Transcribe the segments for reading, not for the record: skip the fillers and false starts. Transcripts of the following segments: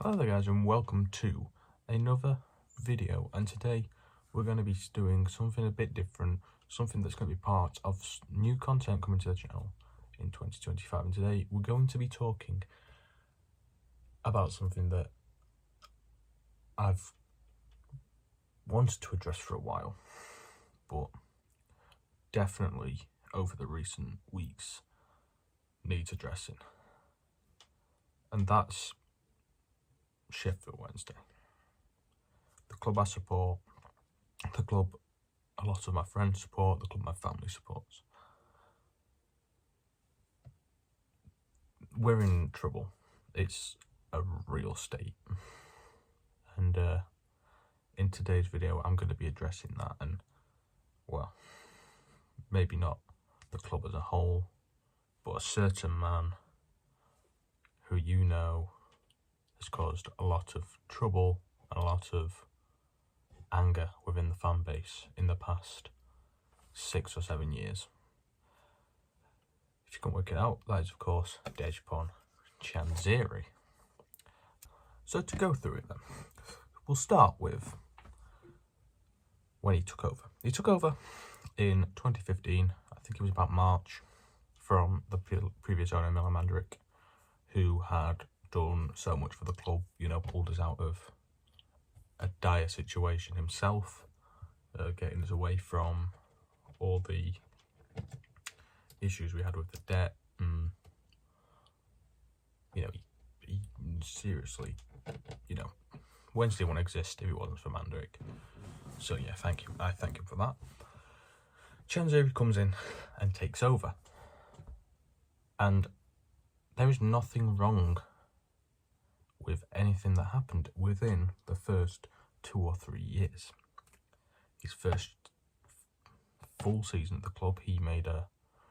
Hello there guys, and welcome to another video, and today we're going to be doing something a bit different, something that's going to be part of new content coming to the channel in 2025. And today we're going to be talking about something that I've wanted to address for a while, but definitely over the recent weeks needs addressing, and that's Sheffield Wednesday. The club I support, the club a lot of my friends support, the club my family supports. We're in trouble. It's a real state. And in today's video, I'm going to be addressing that, and, well, maybe not the club as a whole, but a certain man who you know has caused a lot of trouble and a lot of anger within the fan base in the past 6 or 7 years. If you can work it out, that is of course Dejphon Chansiri. So to go through it then, we'll start with when he took over. He took over in 2015, I think it was about March, from the previous owner, Milan Mandaric, who had done so much for the club, pulled us out of a dire situation himself, getting us away from all the issues we had with the debt. And, he seriously, Wednesday wouldn't exist if it wasn't for Mandaric. So yeah, thank you. I thank him for that. Chansiri comes in and takes over. And there is nothing wrong with anything that happened within the first 2 or 3 years. His first full season at the club, he made a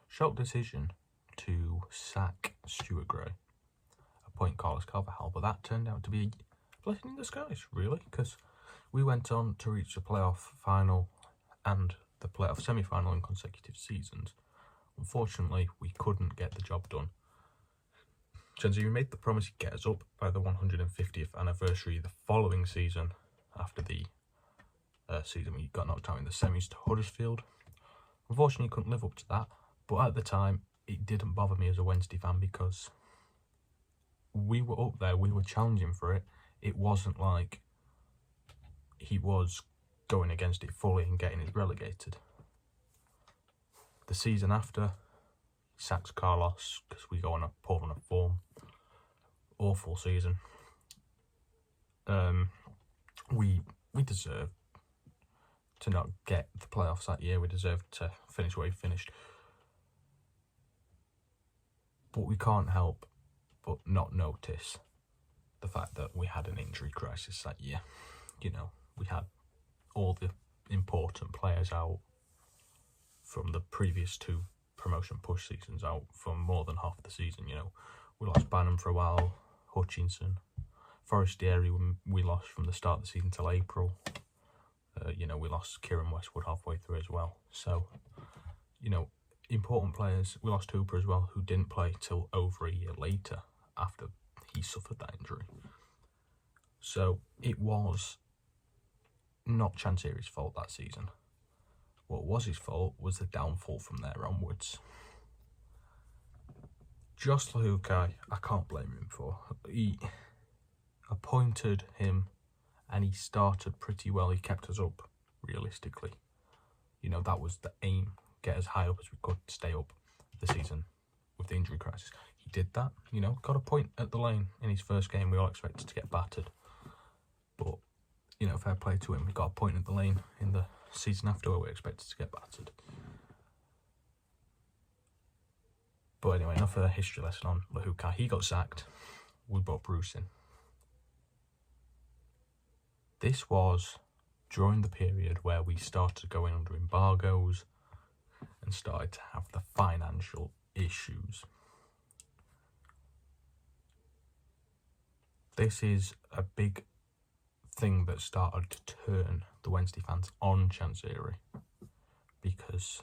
shock decision to sack Stuart Gray, appoint Carlos Carvalhal, but that turned out to be a blessing in disguise, really, because we went on to reach the playoff final and the playoff semi-final in consecutive seasons. Unfortunately, we couldn't get the job done. Chansiri made the promise he'd get us up by the 150th anniversary the following season, after the season we got knocked out in the semis to Huddersfield. Unfortunately, he couldn't live up to that, but at the time, it didn't bother me as a Wednesday fan because we were up there, we were challenging for it. It wasn't like he was going against it fully and getting it relegated. The season after, he sacks Carlos because we go on a poor run of form. Awful season. We deserved to not get the playoffs that year. We deserved to finish where we finished. But we can't help but not notice the fact that we had an injury crisis that year. We had all the important players out from the previous 2 promotion push seasons, out for more than half the season. We lost Banham for a while, Hutchinson, Forestieri we lost from the start of the season till April. We lost Kieran Westwood halfway through as well. So, important players. We lost Hooper as well, who didn't play till over a year later after he suffered that injury. So it was not Chansiri's fault that season. What was his fault was the downfall from there onwards. Jos Luhukay, I can't blame him for. He appointed him and he started pretty well. He kept us up, realistically. That was the aim. Get as high up as we could, stay up the season with the injury crisis. He did that, got a point at the Lane in his first game. We all expected to get battered. But, fair play to him. He got a point at the Lane in the season after where we expected to get battered. But anyway, enough of a history lesson on Luhukay. He got sacked. We brought Bruce in. This was during the period where we started going under embargoes and started to have the financial issues. This is a big thing that started to turn the Wednesday fans on Chansiri, because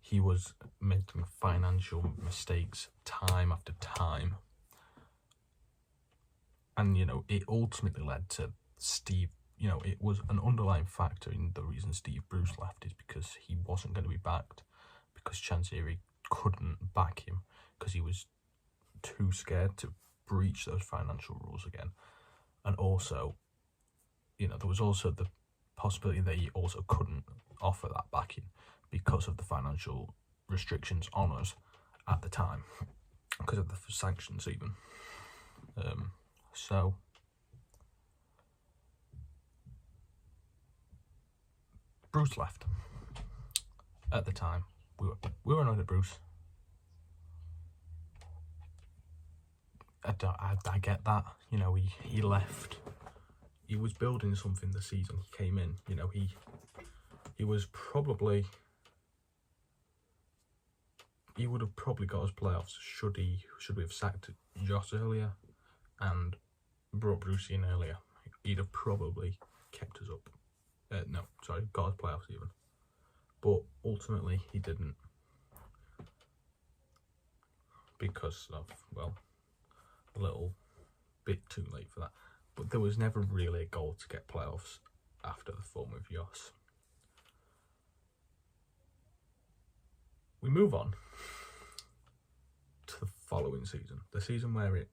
he was making financial mistakes time after time And, it ultimately led to Steve, it was an underlying factor in the reason Steve Bruce left is because he wasn't going to be backed, because Chansiri couldn't back him because he was too scared to breach those financial rules again. And also, there was also the possibility that he also couldn't offer that backing because of the financial restrictions on us at the time, because of the sanctions even. So Bruce left. At the time, we were annoyed at Bruce. I get that. He left. He was building something the season he came in. He was probably. He would have probably got us playoffs should we have sacked Joss earlier and brought Bruce in earlier. He'd have probably kept us up. Got us playoffs even. But ultimately he didn't, because of, a little bit too late for that. But there was never really a goal to get playoffs after the form of Joss. We move on to the following season, the season where it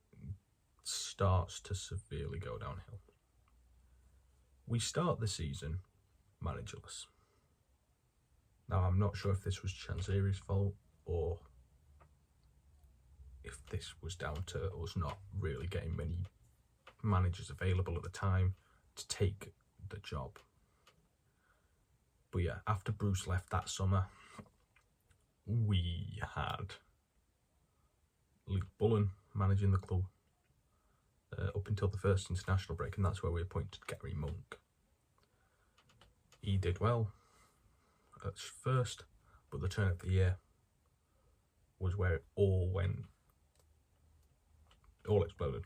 starts to severely go downhill. We start the season managerless. Now, I'm not sure if this was Chansiri's fault or if this was down to us not really getting many managers available at the time to take the job. But yeah, after Bruce left that summer, we had Luke Bullen managing the club up until the first international break, and that's where we appointed Gary Monk. He did well at first, but the turn of the year was where it all exploded.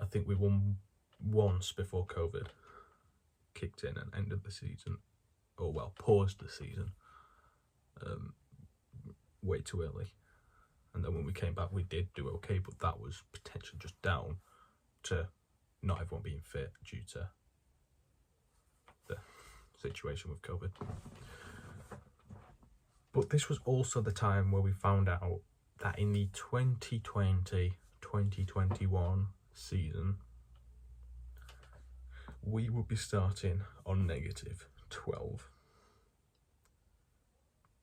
I think we won once before COVID kicked in and ended the season, paused the season way too early. And then when we came back, we did do okay, but that was potentially just down to not everyone being fit due to the situation with COVID. But this was also the time where we found out that in the 2020-2021 season, we would be starting on -12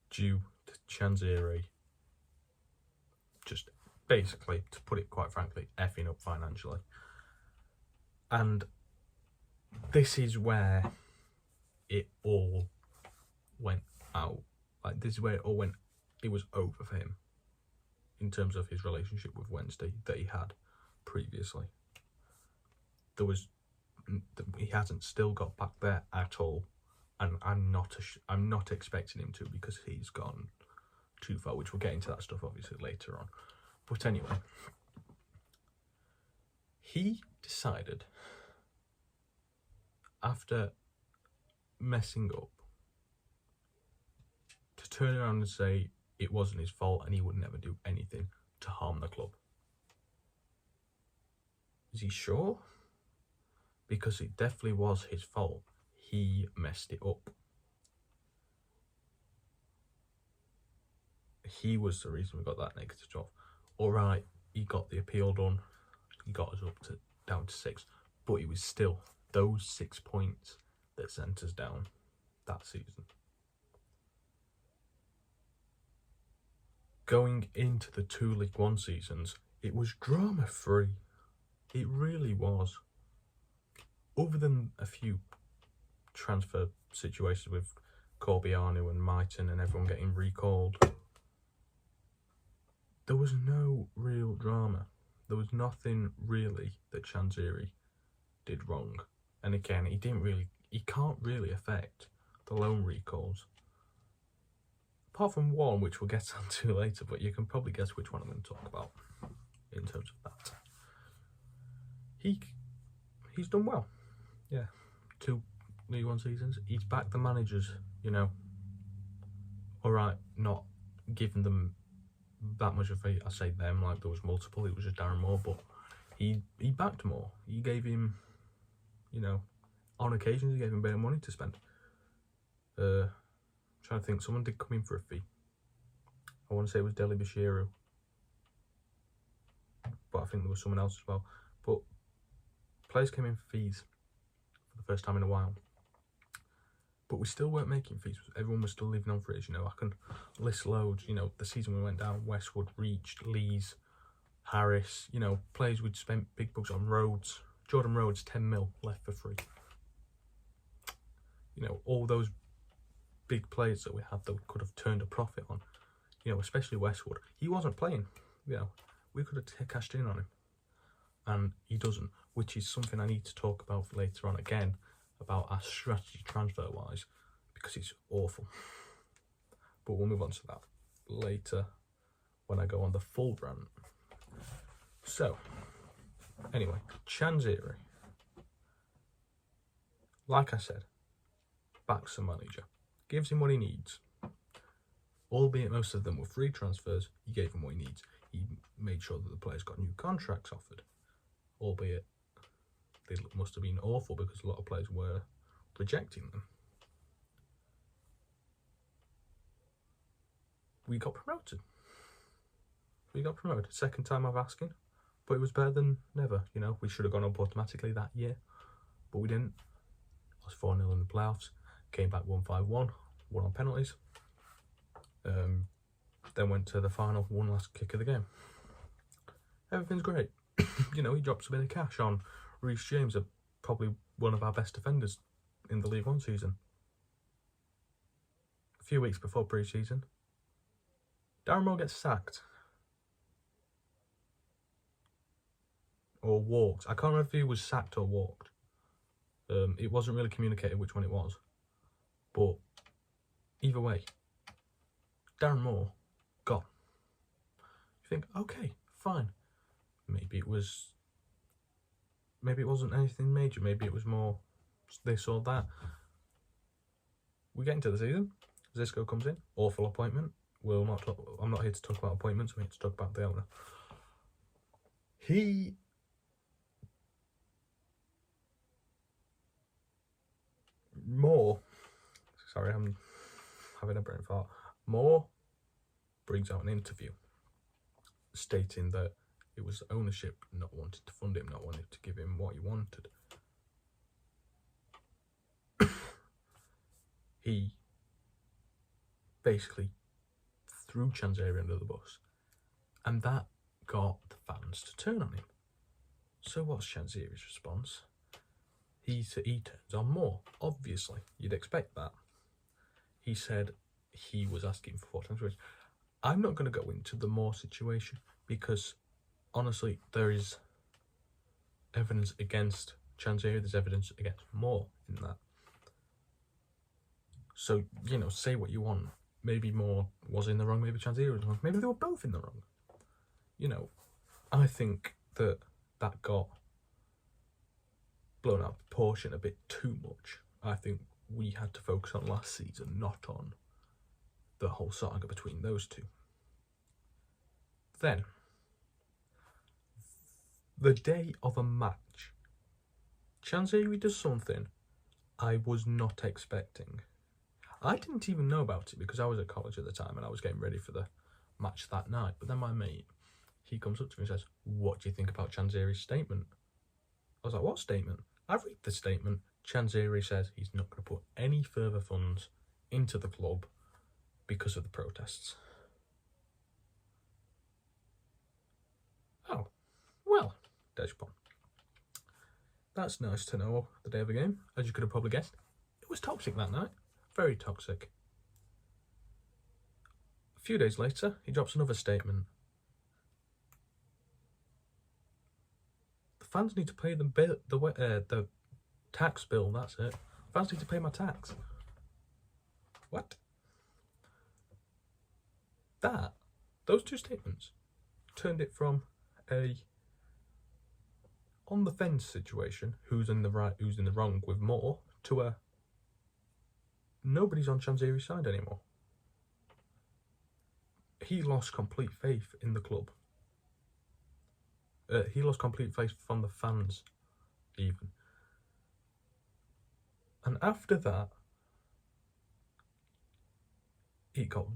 due to Chansiri just basically, to put it quite frankly, effing up financially. And this is where it all went out. This is where it all went. It was over for him in terms of his relationship with Wednesday that he had previously. He hasn't still got back there at all, and I'm not expecting him to, because he's gone too far, which we'll get into that stuff obviously later on. But anyway, he decided, after messing up, to turn around and say it wasn't his fault and he would never do anything to harm the club. Is he sure? Because it definitely was his fault. He messed it up. He was the reason we got that -12. Alright, he got the appeal done. He got us down to 6. But it was still those 6 points that sent us down that season. Going into the 2 League One seasons, it was drama-free. It really was. Other than a few transfer situations with Corbiano and Mighton and everyone getting recalled, there was no real drama. There was nothing really that Chansiri did wrong. And again, he can't really affect the loan recalls. Apart from one, which we'll get onto later, but you can probably guess which one I'm going to talk about in terms of that. He's done well. Yeah, 2 League One seasons. He's backed the managers, Alright, not giving them that much of I say them, like there was multiple, it was just Darren Moore, but he backed Moore. He gave him, on occasions he gave him a bit of money to spend. Trying to think, someone did come in for a fee. I want to say it was Deli Bashiru, but I think there was someone else as well. But players came in for fees for the first time in a while. But we still weren't making fees. Everyone was still living on frees. I can list loads. The season we went down, Westwood, Reach, Lees, Harris. Players we'd spent big bucks on. Rhodes, Jordan Rhodes, 10 mil left for free. All those big players that we had that we could have turned a profit on. Especially Westwood. He wasn't playing. We could have cashed in on him, and he doesn't, which is something I need to talk about later on again, about our strategy transfer wise, because it's awful. But we'll move on to that later when I go on the full rant. So anyway, Chansiri, like I said, backs the manager, gives him what he needs. Albeit most of them were free transfers, he gave him what he needs. He made sure that the players got new contracts offered, albeit they must have been awful because a lot of players were rejecting them. We got promoted. Second time I've asking, but it was better than never. We should have gone up automatically that year, but we didn't. Lost 4-0 in the playoffs, came back 1-5-1, won on penalties. Then went to the final, one last kick of the game. Everything's great. He drops a bit of cash on Reece James, probably one of our best defenders in the League One season. A few weeks before pre-season, Darren Moore gets sacked. Or walked. I can't remember if he was sacked or walked. It wasn't really communicated which one it was. But either way, Darren Moore gone. You think, okay, fine. Maybe it wasn't anything major. Maybe it was more this or that. We get into the season. Xisco comes in. Awful appointment. I'm not here to talk about appointments. I'm here to talk about the owner. Sorry, I'm having a brain fart. Moore brings out an interview stating that it was ownership not wanting to fund him, not wanting to give him what he wanted. He basically threw Chansiri under the bus, and that got the fans to turn on him. So what's Chansiri's response? He turns on Moore. Obviously, you'd expect that. He said he was asking for 4 times wages. I'm not going to go into the Moore situation because, honestly, there is evidence against Chansiri. There's evidence against Moore in that. So, say what you want. Maybe Moore was in the wrong, maybe Chansiri was wrong. Maybe they were both in the wrong. I think that got blown out of proportion a bit too much. I think we had to focus on last season, not on the whole saga between those two. Then, the day of a match, Chansiri does something I was not expecting. I didn't even know about it because I was at college at the time and I was getting ready for the match that night. But then my mate, he comes up to me and says, "What do you think about Chansiri's statement?" I was like, "What statement?" I read the statement. Chansiri says he's not going to put any further funds into the club because of the protests. Oh, well, Dejpon. That's nice to know the day of the game. As you could have probably guessed, it was toxic that night. Very toxic. A few days later, he drops another statement. The fans need to pay the tax bill, that's it. Fans need to pay my tax. What? Those two statements turned it from a on the fence situation, who's in the right, who's in the wrong with Moore, to a nobody's on Chansiri's side anymore. He lost complete faith in the club. he lost complete faith from the fans, even. And after that, it got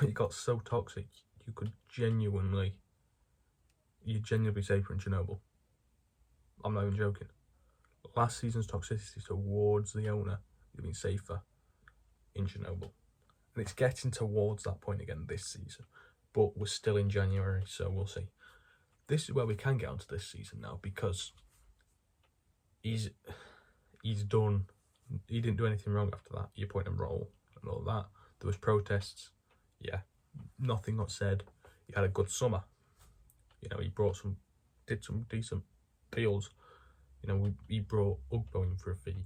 it got so toxic. You genuinely safer in Chernobyl. I'm not even joking. Last season's toxicity towards the owner has been safer in Chernobyl. And it's getting towards that point again this season. But we're still in January, so we'll see. This is where we can get onto this season now, because he's done. He didn't do anything wrong after that. You appoint him role and all that. There was protests. Yeah, nothing got said. He had a good summer. You know, he did some decent deals. You know, he brought Ugbo in for a fee.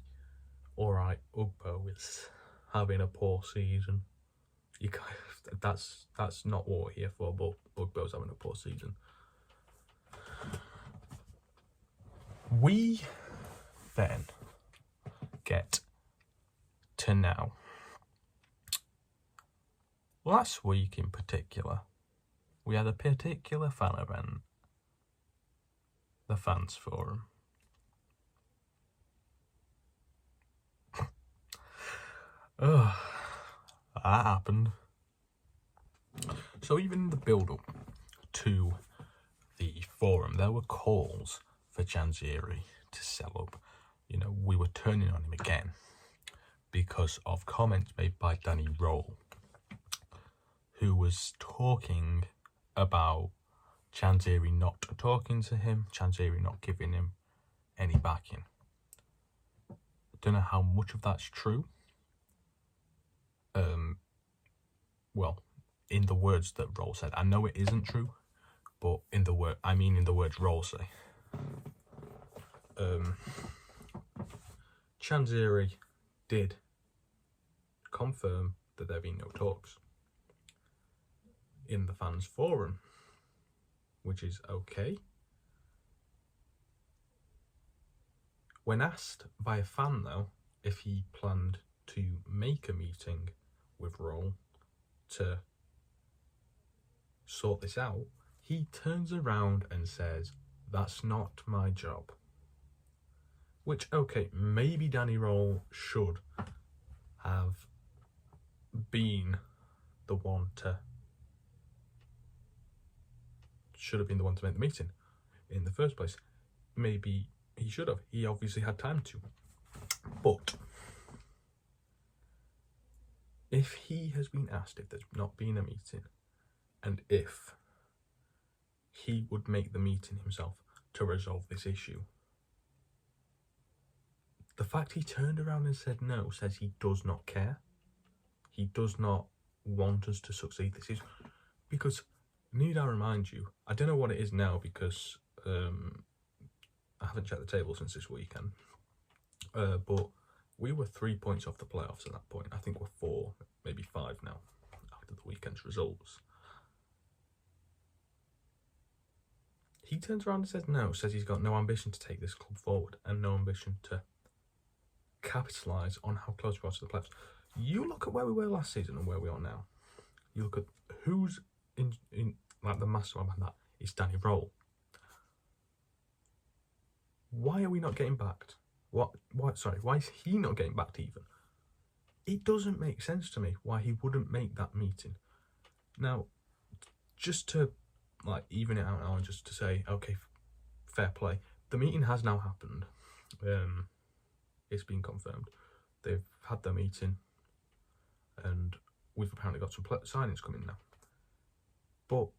All right, Ugbo is having a poor season. That's not what we're here for, but Ugbo's having a poor season. We then get to now. Last week in particular, we had a particular fan event, the Fans Forum. That happened. So even in the build-up to the forum, there were calls for Janziri to sell up. You know, we were turning on him again because of comments made by Danny Roll, who was talking about Janziri not talking to him, Janziri not giving him any backing. I don't know how much of that's true. Well, in the words that Roll said, I know it isn't true, but in the words Roll say. Janziri did confirm that there have been no talks in the Fans Forum, which is okay. When asked by a fan, though, if he planned to make a meeting with Roll to sort this out, he turns around and says, "That's not my job." Which, okay, maybe Danny Roll should have been the one to make the meeting in the first place. Maybe he should have. He obviously had time to. But if he has been asked if there's not been a meeting, and if he would make the meeting himself to resolve this issue, the fact he turned around and said no says he does not care. He does not want us to succeed. This is because, need I remind you, I don't know what it is now because I haven't checked the table since this weekend, but we were 3 points off the playoffs at that point. I think we're 4, maybe 5 now after the weekend's results. He turns around and says no, says he's got no ambition to take this club forward and no ambition to capitalise on how close we are to the playoffs. You look at where we were last season and where we are now. You look at who's in like the mastermind behind that. It's Danny Roll. Why are we not getting backed? Why is he not getting backed even? It doesn't make sense to me why he wouldn't make that meeting. Now, just to even it out now and just to say, okay, fair play. The meeting has now happened. It's been confirmed. They've had their meeting and we've apparently got some signings coming now. But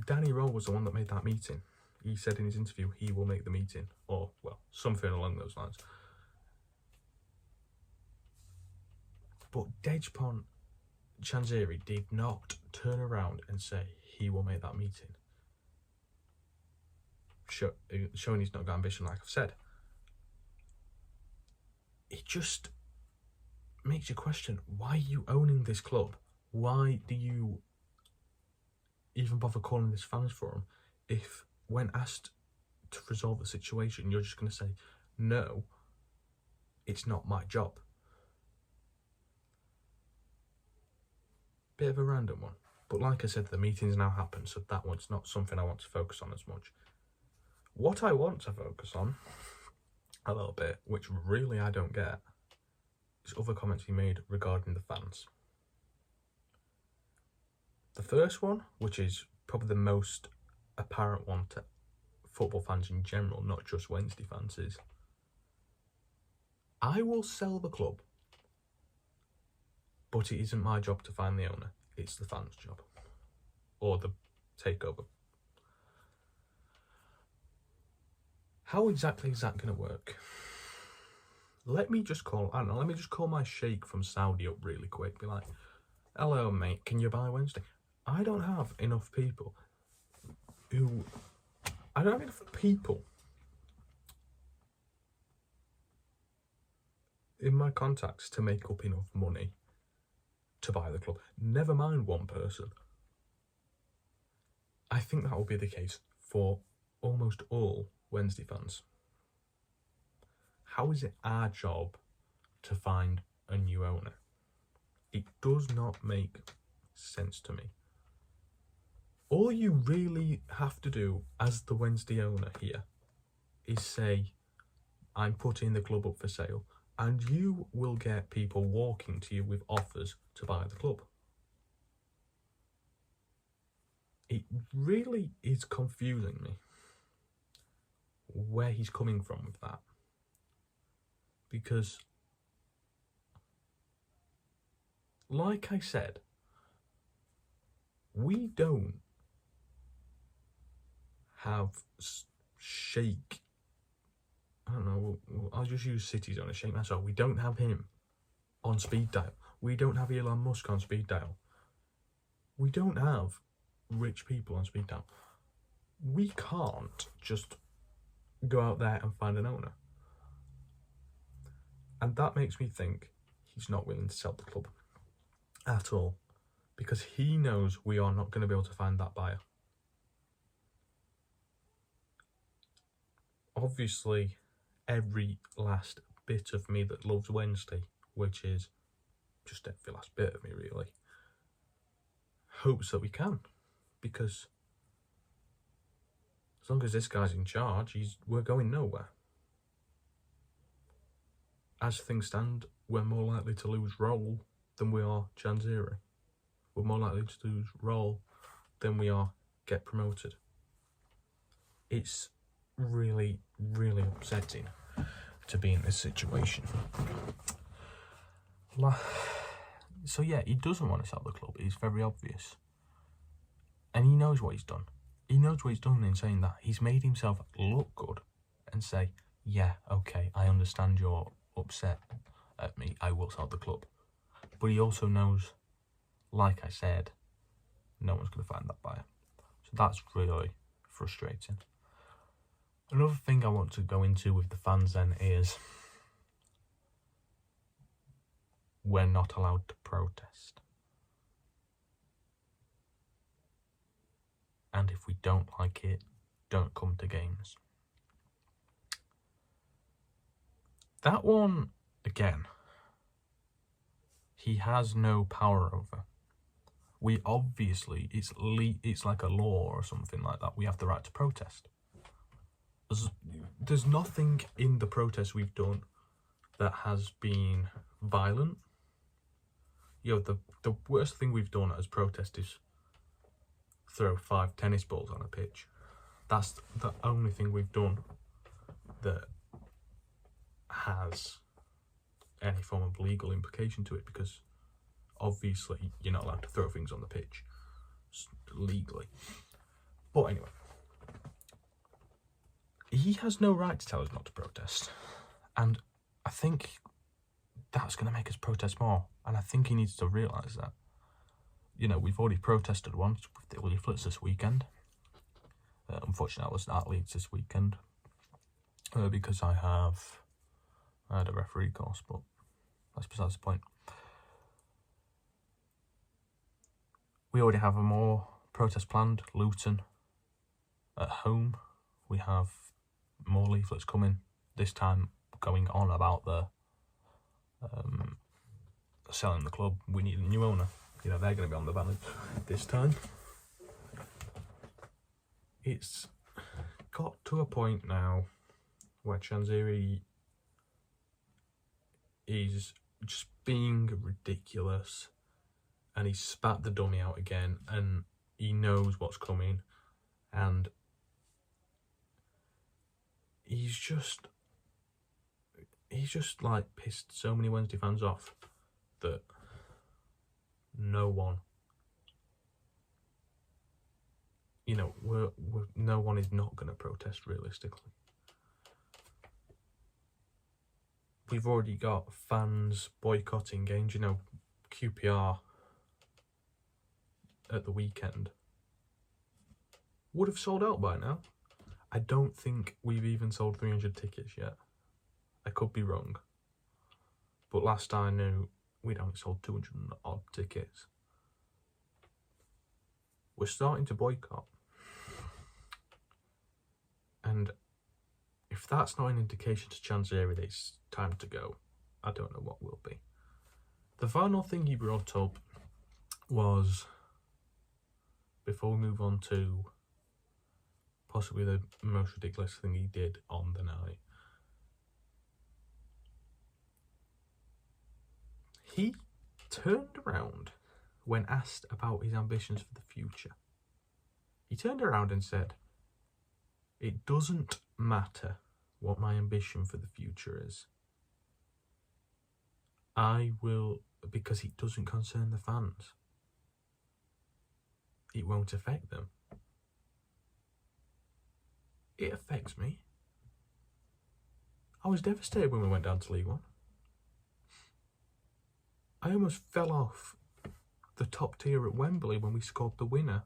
Danny Roll was the one that made that meeting. He said in his interview he will make the meeting, or, well, something along those lines. But Dejphon Janziri did not turn around and say he will make that meeting, showing he's not got ambition, like I've said. It just makes you question, why are you owning this club? Why do you even bother calling this Fans Forum if, when asked to resolve the situation, you're just going to say, no, it's not my job? Bit of a random one. But like I said, the meeting's now happened, so that one's not something I want to focus on as much. What I want to focus on a little bit, which really I don't get, is other comments he made regarding the fans. The first one, which is probably the most apparent one to football fans in general, not just Wednesday fans, is I will sell the club, but it isn't my job to find the owner. It's the fans' job. Or the takeover. How exactly is that going to work? Let me just call my sheikh from Saudi up really quick. Be like, hello, mate, can you buy Wednesday? I don't have enough people in my contacts to make up enough money to buy the club. Never mind one person. I think that will be the case for almost all Wednesday fans. How is it our job to find a new owner? It does not make sense to me. All you really have to do as the Wednesday owner here is say, I'm putting the club up for sale, and you will get people walking to you with offers to buy the club. It really is confusing me where he's coming from with that. Because, like I said, we don't have Sheikh, I don't know, I'll just use cities on a Sheikh Mansour. We don't have him on speed dial. We don't have Elon Musk on speed dial. We don't have rich people on speed dial. We can't just go out there and find an owner. And that makes me think he's not willing to sell the club at all, because he knows we are not going to be able to find that buyer. Obviously, every last bit of me that loves Wednesday, which is just every last bit of me really, hopes that we can, because as long as this guy's in charge, we're going nowhere. As things stand, we're more likely to lose Roll than we are Janziri. We're more likely to lose Roll than we are get promoted. It's really, really upsetting to be in this situation. So yeah, he doesn't want to sell the club. It's very obvious. And he knows what he's done. He knows what he's done in saying that. He's made himself look good and say, yeah, okay, I understand you're upset at me. I will sell the club. But he also knows, like I said, no one's going to find that buyer. So that's really frustrating. Another thing I want to go into with the fans then is we're not allowed to protest. And if we don't like it, don't come to games. That one, again, he has no power over. We obviously, it's like a law or something like that. We have the right to protest. There's nothing in the protests we've done that has been violent. You know, the worst thing we've done as protest is throw 5 tennis balls on a pitch. That's the only thing we've done that has any form of legal implication to it, because obviously you're not allowed to throw things on the pitch legally. But anyway, he has no right to tell us not to protest, and I think that's going to make us protest more, and I think he needs to realise that. You know, we've already protested once with the leaflets this weekend. Unfortunately, I wasn't at Leeds this weekend because I had a referee course, but that's besides the point. We already have a more protest planned. Luton at home. We have more leaflets coming, this time going on about the selling the club. We need a new owner. You know, they're going to be on the ballot this time. It's got to a point now where Chansiri is just being ridiculous, and he spat the dummy out again, and he knows what's coming, and he's just like pissed so many Wednesday fans off that no one, no one is not going to protest realistically. We've already got fans boycotting games, QPR at the weekend would have sold out by now. I don't think we've even sold 300 tickets yet. I could be wrong. But last I knew, we'd only sold 200 odd tickets. We're starting to boycott. And if that's not an indication to Chansiri that it's time to go, I don't know what will be. The final thing he brought up was, before we move on to possibly the most ridiculous thing he did on the night, he turned around when asked about his ambitions for the future. He turned around and said, "It doesn't matter what my ambition for the future is. I will, because it doesn't concern the fans. It won't affect them. It affects me. I was devastated when we went down to League One. I almost fell off the top tier at Wembley when we scored the winner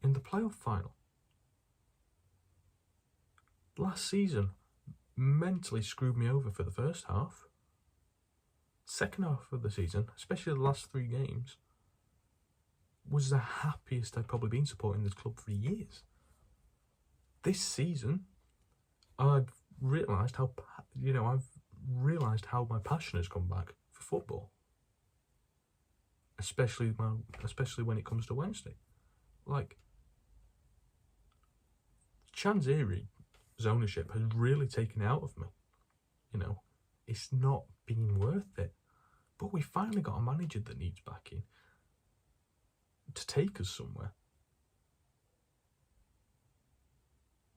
in the playoff final. Last season mentally screwed me over for the first half. Second half of the season, especially the last 3 games, was the happiest I've probably been supporting this club for years. This season, I've realised how my passion has come back for football. Especially when it comes to Wednesday. Like, Chansiri's ownership has really taken it out of me. It's not been worth it. But we finally got a manager that needs backing to take us somewhere.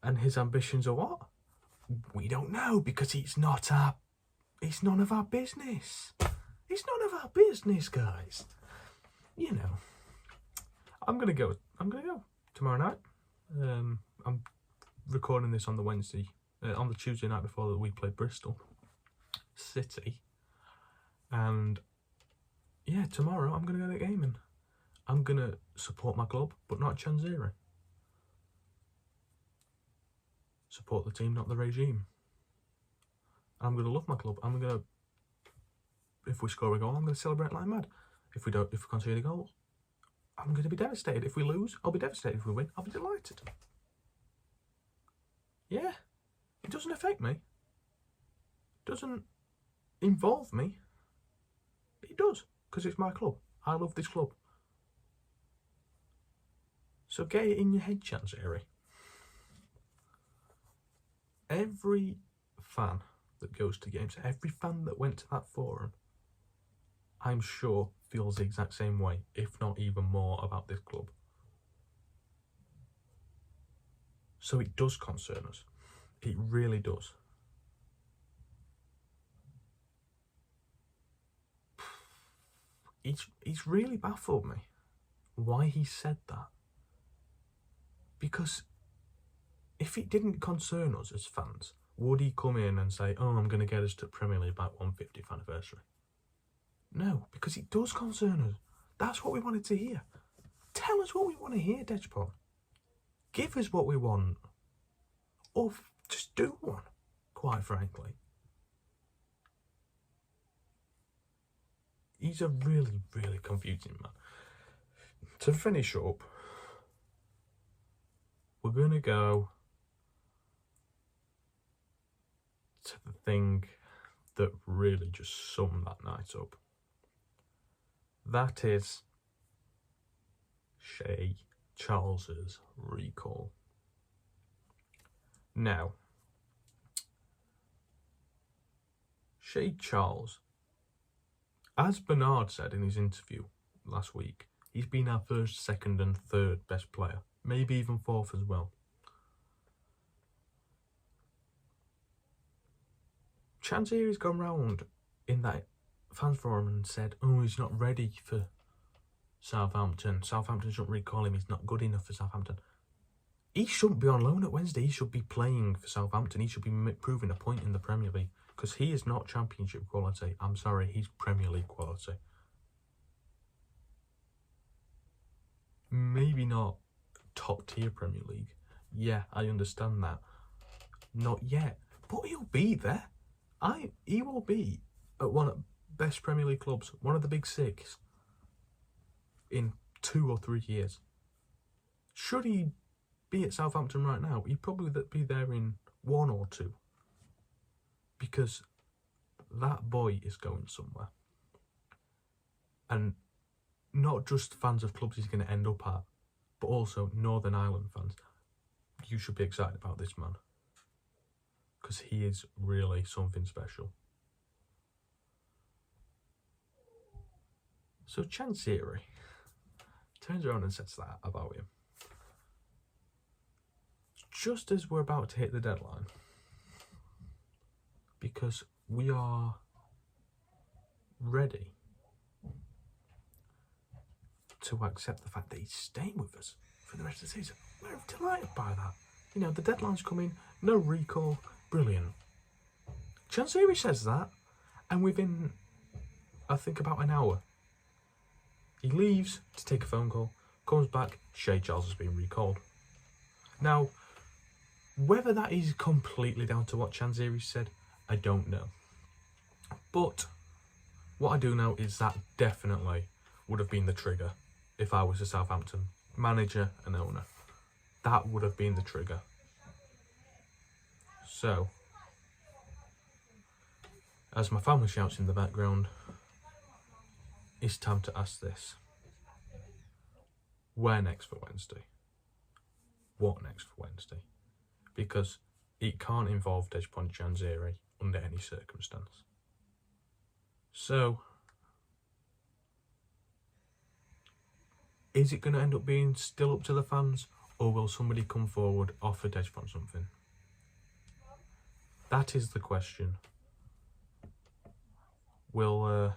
And his ambitions are what? We don't know, because it's none of our business. It's none of our business, guys. I'm gonna go tomorrow night. I'm recording this on the Tuesday night before we play Bristol City, and yeah, tomorrow I'm gonna go to the game and I'm gonna support my club, but not Chansiri. Support the team, not the regime. I'm gonna love my club. If we score a goal, I'm gonna celebrate like mad. If we concede a goal, I'm gonna be devastated. If we lose, I'll be devastated. If we win, I'll be delighted. Yeah, it doesn't affect me. It doesn't involve me. It does, because it's my club. I love this club. So get it in your head, Chansiri. Every fan that goes to games, every fan that went to that forum, I'm sure feels the exact same way, if not even more, about this club. So it does concern us. It really does. It's really baffled me why he said that. Because if it didn't concern us as fans, would he come in and say, "Oh, I'm going to get us to Premier League by 150th anniversary"? No, because it does concern us. That's what we wanted to hear. Tell us what we want to hear, Dejpon. Give us what we want. Or just do one, quite frankly. He's a really, really confusing man. To finish up, we're going to go to the thing that really just summed that night up. That is Shea Charles's recall. Now, Shay Charles, as Bernard said in his interview last week, he's been our first, second and third best player. Maybe even fourth as well. Chansiri's gone round in that fans forum and said, oh, he's not ready for Southampton. Southampton shouldn't recall him. He's not good enough for Southampton. He shouldn't be on loan at Wednesday. He should be playing for Southampton. He should be proving a point in the Premier League because he is not Championship quality. I'm sorry, he's Premier League quality. Maybe not top tier Premier League. Yeah, I understand that. Not yet, but he'll be there. He will be at one of the best Premier League clubs, one of the big six, in 2 or 3 years. Should he be at Southampton right now, he'd probably be there in 1 or 2. Because that boy is going somewhere. And not just fans of clubs he's going to end up at, but also Northern Ireland fans. You should be excited about this man. Because he is really something special. So Chansiri turns around and says that about him. Just as we're about to hit the deadline. Because we are ready to accept the fact that he's staying with us for the rest of the season. We're delighted by that. You know, the deadline's coming, no recall, brilliant. Chansiri says that, and within, I think, about an hour, he leaves to take a phone call, comes back, Shay Charles has been recalled. Now, whether that is completely down to what Chansiri said, I don't know. But what I do know is that definitely would have been the trigger if I was a Southampton manager and owner. That would have been the trigger. So, as my family shouts in the background, it's time to ask this. Where next for Wednesday? What next for Wednesday? Because it can't involve Dejphon Chansiri under any circumstance. So, is it going to end up being still up to the fans, or will somebody come forward, offer Dejphon something? That is the question. We'll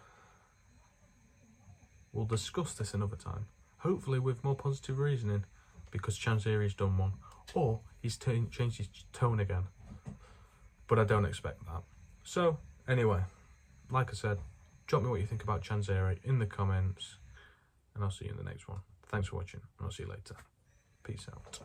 discuss this another time, hopefully with more positive reasoning, because Chansiri's done one, or he's changed his tone again. But I don't expect that. So, anyway, like I said, drop me what you think about Chansiri in the comments, and I'll see you in the next one. Thanks for watching, and I'll see you later. Peace out.